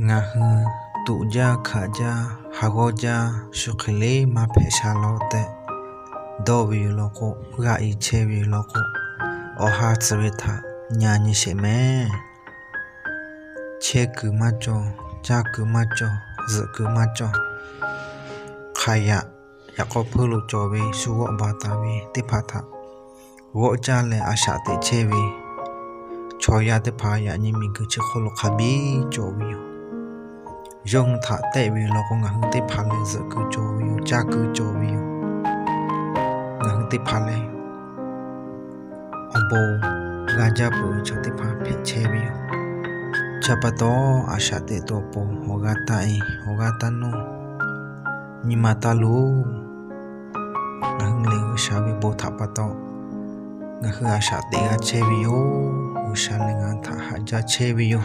Ngahu tuja khaja hagoja shukhle ma phesha lote dobi loko ga ichebi loko oha tsbetha nyani sheme cheku macho chaku macho zuku macho khaya yakopulu chobi sugo batabi tipatha wo chale ashate chebi choya te phaya nyimi gu chikholo khabi chobi Yong tha te bi lo ko ngah te phale zu ku cho yu cha ku cho bi ngah te phale obo gaja pu cho te pha phe che bi cha pa to asha te to po hoga ta no ni mata lu ngah le sha bi bo tha pa to ngah asha te ga che bi yo usha le nga tha ha ja che bi yo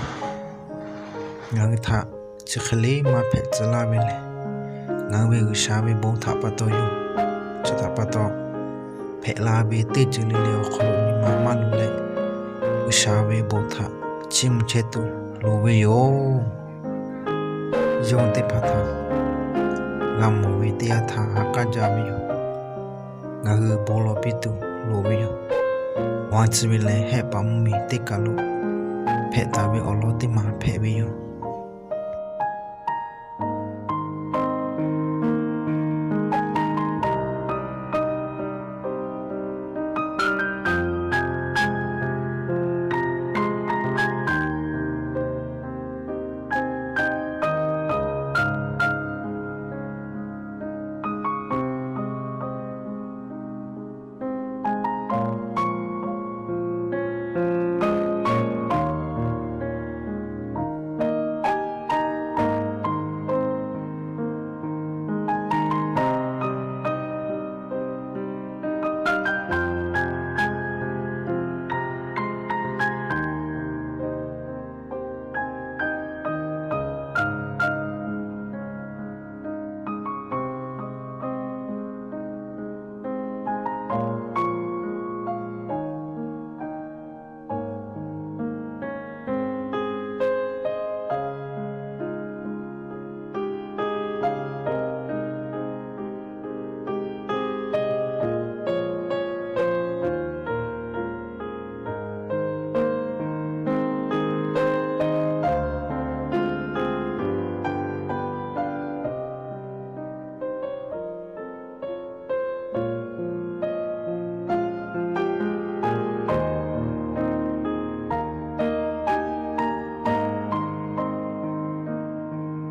ngah tha chikhli ma phe chala bele ngawe usha be bo tha pato yo chata pato phe la be te chili le kholo ni ma ma lu le usha be bo tha chim che tu lo be yo yon te phatha ngam mo we te tha ka ja be yo nga hu bo lo pi tu lo be yo wa chi be le he pa mu mi te ka lo phe ta be olo te ma phe be yo